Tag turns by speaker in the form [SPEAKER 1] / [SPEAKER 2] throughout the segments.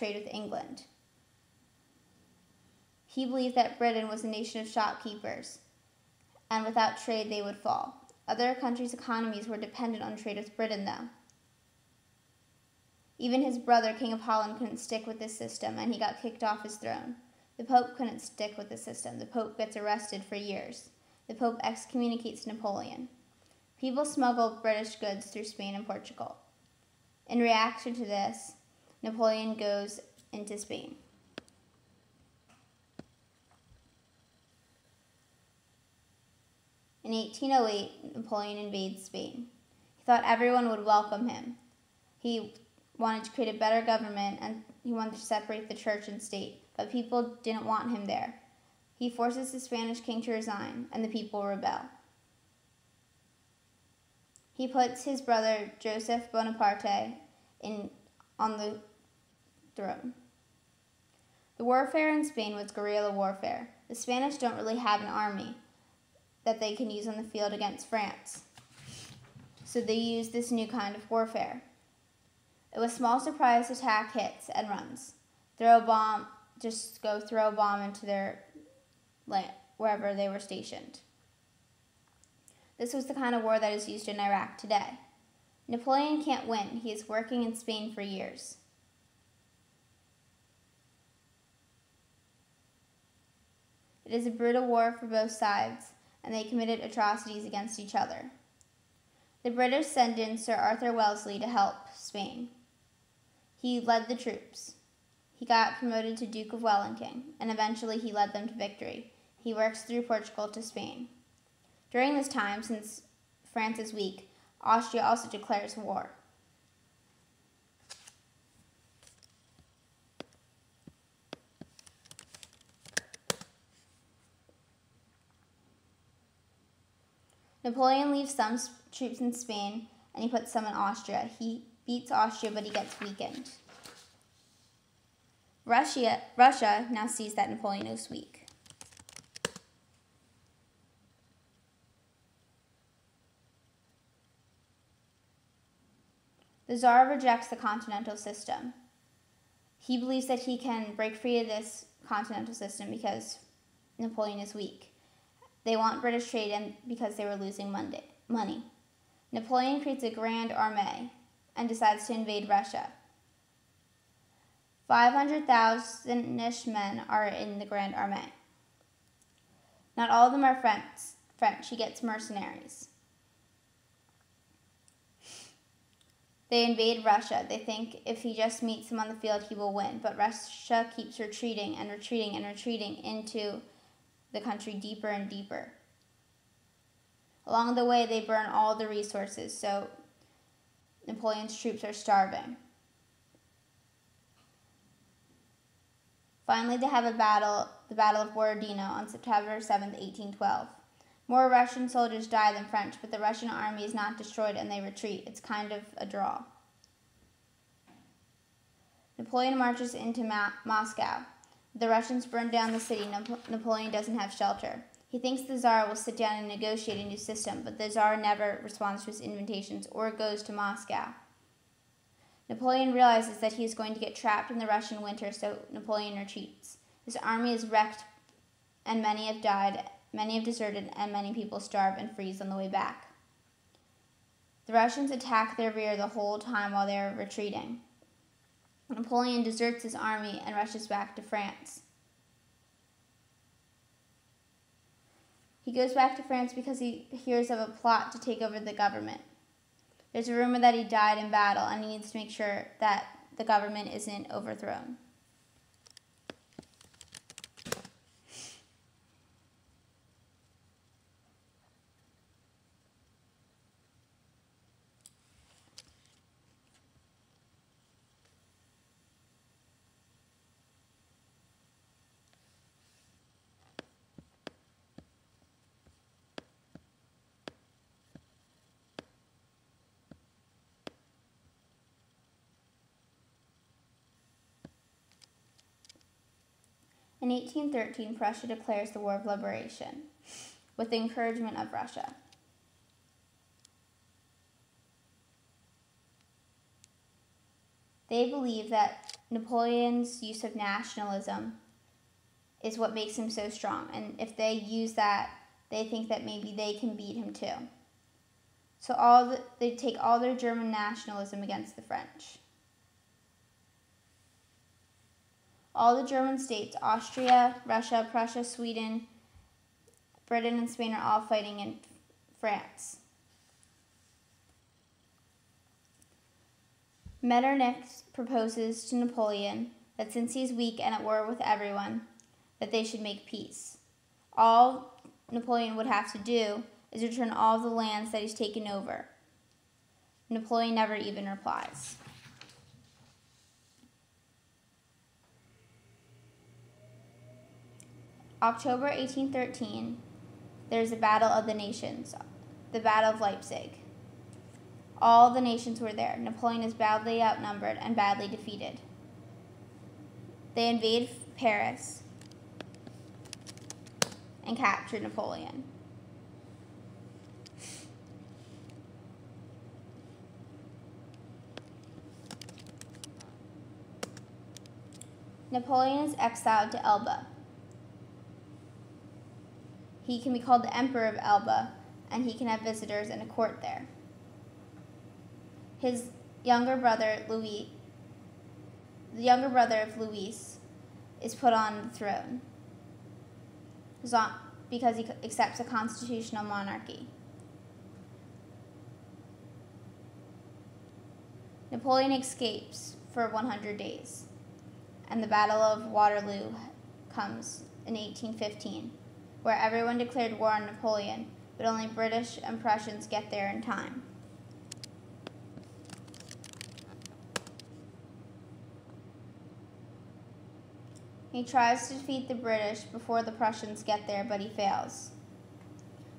[SPEAKER 1] trade with England. He believed that Britain was a nation of shopkeepers, and without trade they would fall. Other countries' economies were dependent on trade with Britain, though. Even his brother, King of Holland, couldn't stick with this system, and he got kicked off his throne. The Pope couldn't stick with the system. The Pope gets arrested for years. The Pope excommunicates Napoleon. People smuggled British goods through Spain and Portugal. In reaction to this, Napoleon goes into Spain. In 1808, Napoleon invades Spain. He thought everyone would welcome him. He wanted to create a better government, and he wanted to separate the church and state, but people didn't want him there. He forces the Spanish king to resign, and the people rebel. He puts his brother Joseph Bonaparte on the throne. The warfare in Spain was guerrilla warfare. The Spanish don't really have an army that they can use on the field against France, so they use this new kind of warfare. It was small surprise attack, hits, and runs. Throw a bomb, just go throw a bomb into their land, wherever they were stationed. This was the kind of war that is used in Iraq today. Napoleon can't win. He is working in Spain for years. It is a brutal war for both sides, and they committed atrocities against each other. The British sent in Sir Arthur Wellesley to help Spain. He led the troops. He got promoted to Duke of Wellington, and eventually he led them to victory. He works through Portugal to Spain. During this time, since France is weak, Austria also declares war. Napoleon leaves some troops in Spain, and he puts some in Austria. He beats Austria, but he gets weakened. Russia now sees that Napoleon is weak. The Tsar rejects the continental system. He believes that he can break free of this continental system because Napoleon is weak. They want British trade in because they were losing money. Napoleon creates a grand armée and decides to invade Russia. 500,000-ish men are in the Grand Armée. Not all of them are French. He gets mercenaries. They invade Russia. They think if he just meets them on the field, he will win. But Russia keeps retreating and retreating and retreating into the country deeper and deeper. Along the way, they burn all the resources, so Napoleon's troops are starving. Finally, they have a battle, the Battle of Borodino, on September 7, 1812. More Russian soldiers die than French, but the Russian army is not destroyed and they retreat. It's kind of a draw. Napoleon marches into Moscow. The Russians burn down the city. Napoleon doesn't have shelter. He thinks the Tsar will sit down and negotiate a new system, but the Tsar never responds to his invitations or goes to Moscow. Napoleon realizes that he is going to get trapped in the Russian winter, so Napoleon retreats. His army is wrecked, and many have died, many have deserted, and many people starve and freeze on the way back. The Russians attack their rear the whole time while they are retreating. Napoleon deserts his army and rushes back to France. He goes back to France because he hears of a plot to take over the government. There's a rumor that he died in battle, and he needs to make sure that the government isn't overthrown. In 1813, Prussia declares the War of Liberation, with the encouragement of Russia. They believe that Napoleon's use of nationalism is what makes him so strong, and if they use that, they think that maybe they can beat him too. So they take all their German nationalism against the French. All the German states, Austria, Russia, Prussia, Sweden, Britain, and Spain are all fighting in France. Metternich proposes to Napoleon that since he's weak and at war with everyone, that they should make peace. All Napoleon would have to do is return all the lands that he's taken over. Napoleon never even replies. October 1813, there's a Battle of the Nations, the Battle of Leipzig. All the nations were there. Napoleon is badly outnumbered and badly defeated. They invade Paris and capture Napoleon. Napoleon is exiled to Elba. He can be called the Emperor of Elba, and he can have visitors and a court there. His younger brother, Louis, the younger brother of Louis, is put on the throne because he accepts a constitutional monarchy. Napoleon escapes for 100 days, and the Battle of Waterloo comes in 1815, where everyone declared war on Napoleon, but only British and Prussians get there in time. He tries to defeat the British before the Prussians get there, but he fails.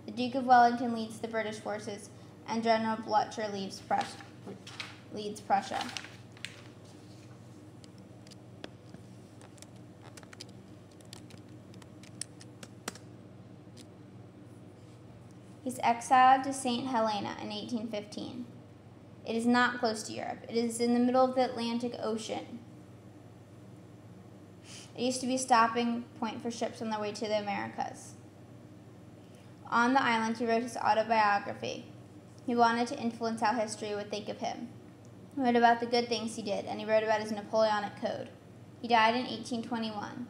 [SPEAKER 1] The Duke of Wellington leads the British forces, and General Blücher leads Prussia. He's exiled to St. Helena in 1815. It is not close to Europe. It is in the middle of the Atlantic Ocean. It used to be a stopping point for ships on their way to the Americas. On the island, he wrote his autobiography. He wanted to influence how history would think of him. He wrote about the good things he did, and he wrote about his Napoleonic Code. He died in 1821.